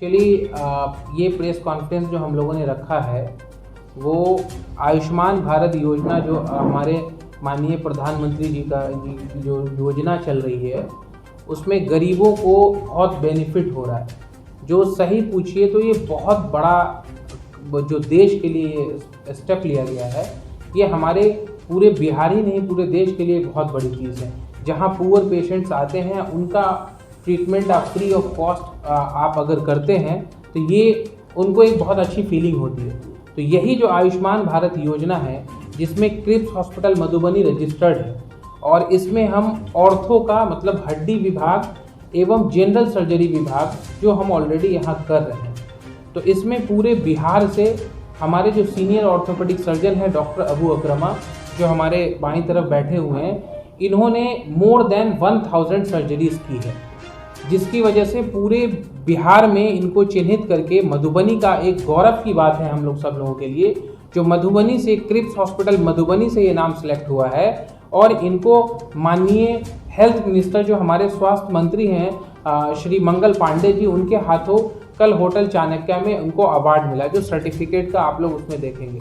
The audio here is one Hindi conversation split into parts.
एक्चुअली ये प्रेस कॉन्फ्रेंस जो हम लोगों ने रखा है वो आयुष्मान भारत योजना जो हमारे माननीय प्रधानमंत्री जी की जो योजना चल रही है उसमें गरीबों को बहुत बेनिफिट हो रहा है। जो सही पूछिए तो ये बहुत बड़ा जो देश के लिए स्टेप लिया गया है। ये हमारे पूरे बिहार ही नहीं पूरे देश के लिए बहुत बड़ी चीज़ है। जहाँ पुअर पेशेंट्स आते हैं उनका ट्रीटमेंट आप फ्री ऑफ कॉस्ट आप अगर करते हैं तो ये उनको एक बहुत अच्छी फीलिंग होती है। तो यही जो आयुष्मान भारत योजना है जिसमें क्रिप्स हॉस्पिटल मधुबनी रजिस्टर्ड है और इसमें हम ऑर्थो का मतलब हड्डी विभाग एवं जनरल सर्जरी विभाग जो हम ऑलरेडी यहाँ कर रहे हैं। तो इसमें पूरे बिहार से हमारे जो सीनियर ऑर्थोपेडिक सर्जन हैं डॉक्टर अबू अकरमा जो हमारे बाईं तरफ बैठे हुए हैं, इन्होंने मोर देन 1000 सर्जरीज की है, जिसकी वजह से पूरे बिहार में इनको चिन्हित करके मधुबनी का एक गौरव की बात है हम लोग सब लोगों के लिए। जो मधुबनी से क्रिप्स हॉस्पिटल मधुबनी से ये नाम सेलेक्ट हुआ है और इनको माननीय हेल्थ मिनिस्टर जो हमारे स्वास्थ्य मंत्री हैं श्री मंगल पांडे जी, उनके हाथों कल होटल चाणक्य में उनको अवार्ड मिला जो सर्टिफिकेट का आप लोग उसमें देखेंगे।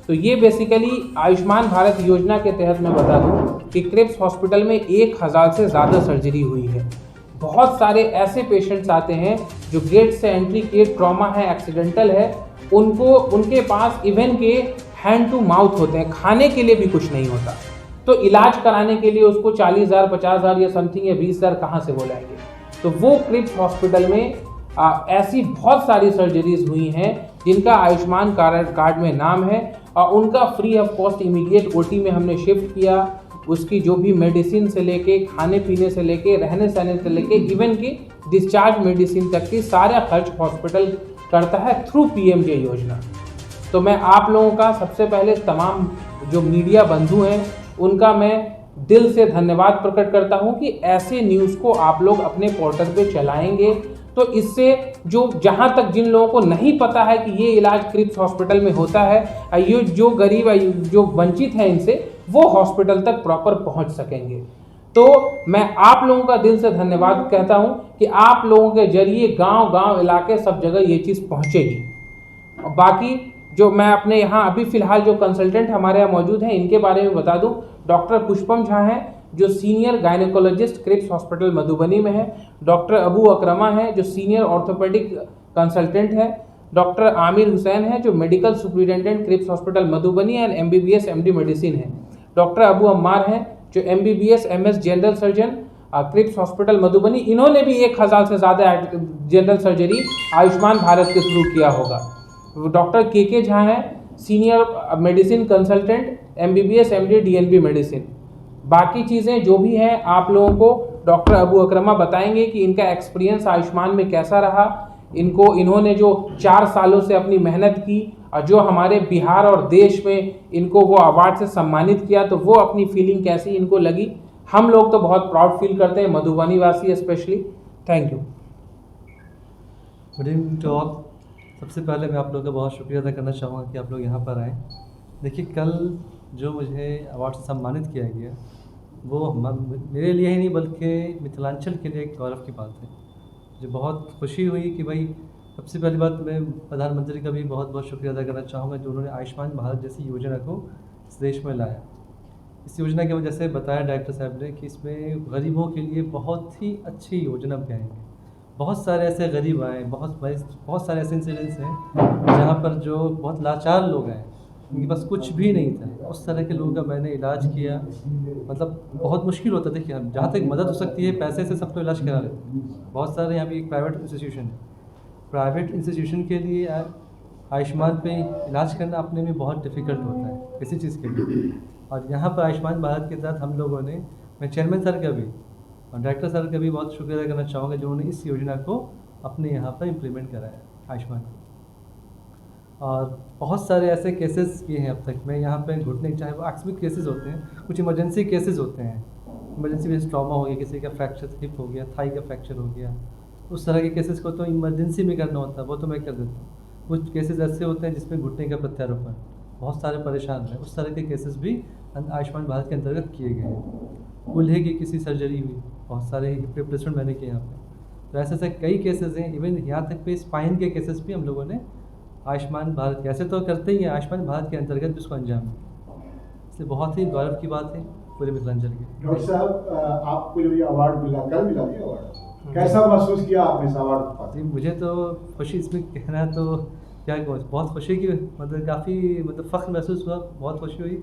तो ये बेसिकली आयुष्मान भारत योजना के तहत मैं बता दूं कि क्रिप्स हॉस्पिटल में 1000 से ज़्यादा सर्जरी हुई है। बहुत सारे ऐसे पेशेंट्स आते हैं जो गेट से एंट्री किए, ट्रॉमा है, एक्सीडेंटल है, उनके पास इवन के हैंड टू माउथ होते हैं, खाने के लिए भी कुछ नहीं होता। तो इलाज कराने के लिए उसको 40,000 50,000 या समथिंग या 20,000 कहाँ से बोलाएंगे। तो वो क्रिप्स हॉस्पिटल में ऐसी बहुत सारी सर्जरीज हुई हैं जिनका आयुष्मान कार्ड में नाम है और उनका free of cost immediate OT में हमने शिफ्ट किया। उसकी जो भी मेडिसिन से लेके खाने पीने से लेके रहने सहने से लेके इवन की डिस्चार्ज मेडिसिन तक की सारा खर्च हॉस्पिटल करता है थ्रू पीएमजे योजना। तो मैं आप लोगों का सबसे पहले तमाम जो मीडिया बंधु हैं उनका मैं दिल से धन्यवाद प्रकट करता हूं कि ऐसे न्यूज़ को आप लोग अपने पोर्टल पे चलाएंगे। तो इससे जो जहां तक जिन लोगों को नहीं पता है कि ये इलाज क्रिप्स हॉस्पिटल में होता है, ये जो गरीब जो वंचित हैं इनसे वो हॉस्पिटल तक प्रॉपर पहुंच सकेंगे। तो मैं आप लोगों का दिल से धन्यवाद कहता हूं कि आप लोगों के जरिए गांव गांव इलाके सब जगह ये चीज़ पहुंचेगी। और बाकी जो मैं अपने यहाँ अभी फिलहाल जो कंसल्टेंट हमारे यहाँ मौजूद हैं इनके बारे में बता दूं, डॉक्टर पुष्पम झा हैं जो senior gynaecologist Cripps hospital Madhubani में है, डॉक्टर अबू अकरमा हैं जो सीनियर ऑर्थोपेडिक कंसल्टेंट हैं, डॉक्टर आमिर हुसैन हैं जो medical superintendent Cripps hospital Madhubani and MBBS MD medicine है, डॉक्टर अबू अम्मार हैं जो MBBS MS general surgeon Cripps hospital Madhubani, इन्होंने भी 1000 से ज़्यादा जनरल सर्जरी आयुष्मान भारत के थ्रू किया होगा। डॉक्टर के झा हैं senior medicine consultant MBBS MD DNB medicine. बाकी चीज़ें जो भी हैं आप लोगों को डॉक्टर अबू अकरमा बताएंगे कि इनका एक्सपीरियंस आयुष्मान में कैसा रहा। इन्होंने जो 4 सालों से अपनी मेहनत की और जो हमारे बिहार और देश में इनको वो अवार्ड से सम्मानित किया, तो वो अपनी फीलिंग कैसी इनको लगी। हम लोग तो बहुत प्राउड फील करते हैं, मधुबनी वासी specially. Thank you. Good evening to all. सबसे पहले मैं आप लोगों का बहुत शुक्रिया अदा करना चाहूँगा कि आप लोग यहाँ पर आए। देखिए, कल जो मुझे अवार्ड से सम्मानित किया गया वो मेरे लिए ही नहीं बल्कि मिथिलांचल के लिए एक गौरव की बात है। मुझे बहुत खुशी हुई कि भाई, सबसे पहली बात मैं प्रधानमंत्री का भी बहुत बहुत शुक्रिया अदा करना चाहूँगा जो उन्होंने आयुष्मान भारत जैसी योजना को इस देश में लाया। इस योजना की वजह से बताया डॉक्टर साहब ने कि इसमें गरीबों के लिए बहुत ही अच्छी योजना बनाएंगे। बहुत सारे ऐसे गरीब आए, बहुत सारे ऐसे इंसिडेंट्स हैं जहाँ पर जो बहुत लाचार लोग हैं, उनके पास कुछ भी नहीं था, उस तरह के लोगों का मैंने इलाज किया। मतलब बहुत मुश्किल होता था कि हम जहाँ तक मदद हो सकती है पैसे से सबको इलाज करा लेते हैं। बहुत सारे यहाँ भी एक प्राइवेट इंस्टीट्यूशन है, प्राइवेट इंस्टीट्यूशन के लिए आयुष्मान पे इलाज करना अपने में बहुत डिफ़िकल्ट होता है किसी चीज़ के लिए। और यहाँ पर आयुष्मान भारत के तहत हम लोगों ने, मैं चेयरमैन सर का भी और डायरेक्टर सर का भी बहुत शुक्रिया अदा करना चाहूँगा जो उन्होंने इस योजना को अपने यहाँ पर इम्प्लीमेंट कराया आयुष्मान को। और बहुत सारे ऐसे केसेस किए हैं अब तक। मैं यहाँ पे घुटने, चाहे वो आकस्मिक केसेस होते हैं, कुछ इमरजेंसी केसेस होते हैं, इमरजेंसी बेस्ड ट्रॉमा हो गया, किसी का फ्रैक्चर हिप हो गया, थाई का फ्रैक्चर हो गया, उस तरह के केसेस को तो इमरजेंसी में करना होता है, वो तो मैं कर देता हूँ। कुछ केसेस ऐसे होते हैं जिसमें घुटने का प्रत्यारोपण, बहुत सारे परेशान हैं, उस तरह के केसेस भी आयुष्मान भारत के अंतर्गत किए गए हैं। कूल्हे की किसी सर्जरी हुई, बहुत सारे हिप रिप्लेसमेंट मैंने किए यहाँ पर, तो ऐसे ऐसे कई केसेस हैं, इवन यहाँ तक पे स्पाइन के केसेस भी हम लोगों ने आयुष्मान भारत कैसे तो करते ही हैं, आयुष्मान भारत के अंतर्गत भी उसको अंजाम दिया। इसलिए बहुत ही गौरव की बात है पूरे मिथिलांचल की। डॉक्टर साहब, आपको जो ये अवार्ड मिला, कल मिला ये अवार्ड, कैसा महसूस किया आपने इस अवार्ड को पाते? जी, मुझे तो खुशी, इसमें कहना तो क्या कहूँ, बहुत खुशी की, मतलब काफ़ी फ़ख्र महसूस हुआ, बहुत खुशी हुई।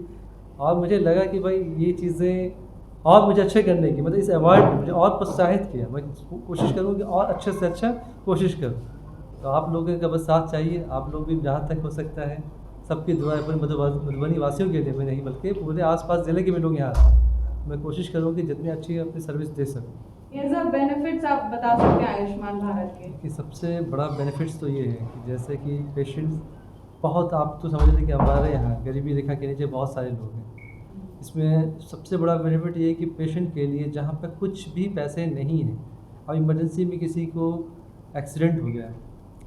और मुझे लगा कि भाई ये चीज़ें और मुझे अच्छे करने की, मतलब इस अवार्ड ने मुझे और प्रोत्साहित किया। मैं कोशिश करूँ कि और अच्छे से अच्छा कोशिश करूँ। तो आप लोगों का बस साथ चाहिए, आप लोग भी जहाँ तक हो सकता है, सबकी दुआ है पूरे मधुबनी वासियों के लिए, मैं नहीं बल्कि पूरे आसपास ज़िले के भी लोग यहाँ आते हैं। मैं कोशिश करूँ कि जितनी अच्छी अपनी सर्विस दे सकूँ। बेनिफिट्स आप बता सकते हैं आयुष्मान भारत के? कि सबसे बड़ा बेनिफिट्स तो ये है कि जैसे कि पेशेंट्स बहुत, आप तो समझ रहे कि हमारे यहाँ गरीबी रेखा के नीचे बहुत सारे लोग हैं। इसमें सबसे बड़ा बेनिफिट ये है कि पेशेंट के लिए जहाँ पे कुछ भी पैसे नहीं हैं, अब इमरजेंसी में किसी को एक्सीडेंट हो गया है,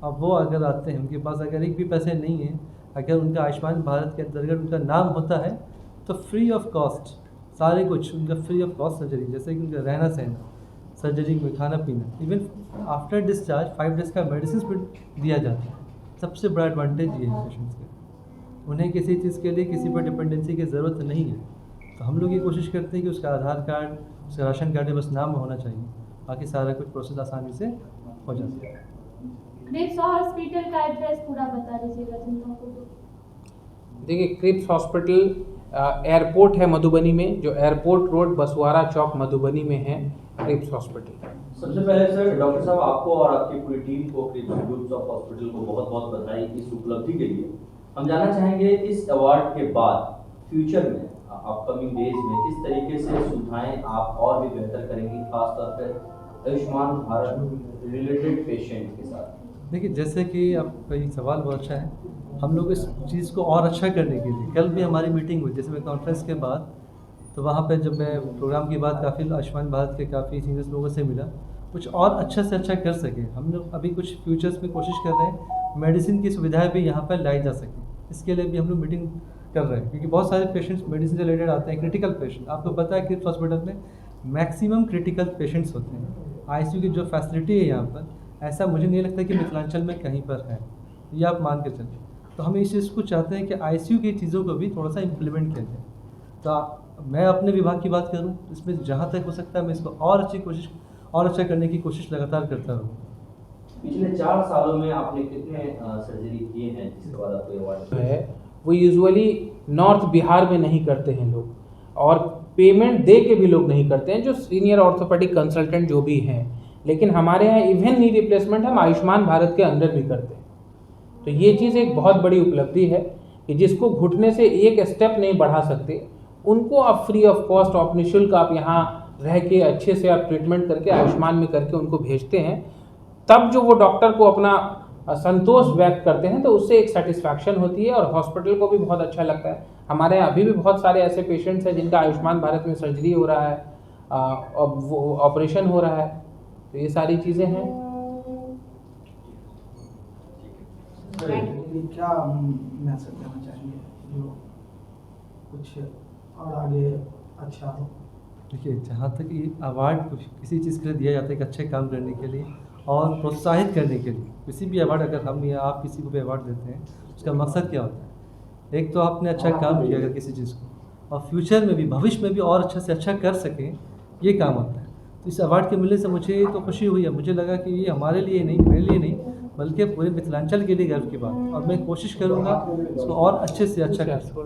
अब वो अगर आते हैं, उनके पास अगर एक भी पैसे नहीं हैं, अगर उनका आयुष्मान भारत के अंतर्गत उनका नाम होता है तो फ्री ऑफ कॉस्ट सारे कुछ उनका फ्री ऑफ कॉस्ट सर्जरी, जैसे कि उनका रहना सहना, सर्जरी में खाना पीना, इवन आफ्टर डिस्चार्ज 5 डेज़ का मेडिसिन भी दिया जाता है। सबसे बड़ा एडवांटेज ये है पेशेंट्स का, उन्हें किसी चीज़ के लिए किसी पर डिपेंडेंसी की ज़रूरत नहीं है। तो हम लोग ये कोशिश करते हैं कि उसका आधार कार्ड, उसका राशन कार्ड में बस नाम होना चाहिए, बाकी सारा कुछ प्रोसेस आसानी से हो जाता है। क्रिप्स हॉस्पिटल का एड्रेस पूरा बता दीजिएगा जिन लोगों को। देखिए, क्रिप्स हॉस्पिटल एयरपोर्ट है मधुबनी में, जो एयरपोर्ट रोड बसवारा चौक मधुबनी में है क्रिप्स हॉस्पिटल। सबसे पहले सर डॉक्टर साहब, आपको और आपकी पूरी टीम को क्रिप्स ग्रुप ऑफ हॉस्पिटल को बहुत बहुत बधाई इस उपलब्धि के लिए। हम जानना चाहेंगे इस अवार्ड के बाद फ्यूचर में, अपकमिंग डेज में किस तरीके से सुविधाएं आप और भी बेहतर करेंगी, खासतौर पर आयुष्मान भारत रिलेटेड पेशेंट के साथ? देखिए, जैसे कि आपका ये सवाल बहुत अच्छा है, हम लोग इस चीज़ को और अच्छा करने के लिए कल भी हमारी मीटिंग हुई, जैसे मैं कॉन्फ्रेंस के बाद, तो वहाँ पे जब मैं प्रोग्राम के बाद काफ़ी आयुष्मान भारत के काफ़ी सीनियर्स लोगों से मिला, कुछ और अच्छा से अच्छा कर सके। हम लोग अभी कुछ फ्यूचर्स में कोशिश कर रहे हैं मेडिसिन की सुविधाएं भी यहाँ पर लाई जा सकें, इसके लिए भी हम लोग मीटिंग कर रहे हैं, क्योंकि बहुत सारे पेशेंट्स मेडिसिन से रिलेटेड आते हैं, क्रिटिकल पेशेंट। आपको पता है क्रिप्स हॉस्पिटल में मैक्सिमम क्रिटिकल पेशेंट्स होते हैं। आईसीयू की जो फैसिलिटी है यहाँ पर, ऐसा मुझे नहीं लगता कि मिथिलांचल में कहीं पर है, ये आप मान के चलिए। तो हम इस चीज़ को चाहते हैं कि आईसीयू की चीज़ों को भी थोड़ा सा इम्प्लीमेंट किया जाए। तो मैं अपने विभाग की बात करूँ, इसमें जहाँ तक हो सकता है मैं इसको और अच्छी कोशिश, और अच्छा करने की कोशिश लगातार करता रहूँ। पिछले 4 सालों में आपने कितने सर्जरी किए हैं जिसके बाद आपको ये अवार्ड है वो यूजुअली नॉर्थ बिहार में नहीं करते हैं लोग, और पेमेंट दे के भी लोग नहीं करते हैं, जो सीनियर ऑर्थोपेडिक कंसल्टेंट जो भी हैं। लेकिन हमारे यहाँ इवन नी रिप्लेसमेंट हम आयुष्मान भारत के अंदर भी करते हैं। तो ये चीज़ एक बहुत बड़ी उपलब्धि है कि जिसको घुटने से एक स्टेप नहीं बढ़ा सकते, उनको आप फ्री ऑफ कॉस्ट, आप निःशुल्क आप यहाँ रह के अच्छे से आप ट्रीटमेंट करके आयुष्मान में करके उनको भेजते हैं। तब जो वो डॉक्टर को अपना संतोष व्यक्त करते हैं तो उससे एक सेटिस्फैक्शन होती है और हॉस्पिटल को भी बहुत अच्छा लगता है। हमारे यहाँ अभी भी बहुत सारे ऐसे पेशेंट्स हैं जिनका आयुष्मान भारत में सर्जरी हो रहा है, वो ऑपरेशन हो रहा है। तो ये सारी चीज़ें हैं। क्या मैसेज देना चाहेंगे जो कुछ और आगे अच्छा हो? देखिए, जहाँ तक ये अवार्ड किसी चीज़ के लिए दिया जाता है कि अच्छे काम करने के लिए और प्रोत्साहित करने के लिए, किसी भी अवार्ड अगर हम या आप किसी को भी अवार्ड देते हैं, उसका मकसद क्या होता है? एक तो आपने अच्छा काम किया अगर किसी चीज़ को, और फ्यूचर में भी, भविष्य में भी और अच्छा से अच्छा कर सकें, ये काम होता है। तो इस अवार्ड के मिलने से मुझे तो खुशी हुई है। मुझे लगा कि ये हमारे लिए नहीं, मेरे लिए नहीं, बल्कि पूरे मिथिलांचल के लिए गर्व की बात, और मैं कोशिश करूँगा इसको और अच्छे से अच्छा कर सकूँ।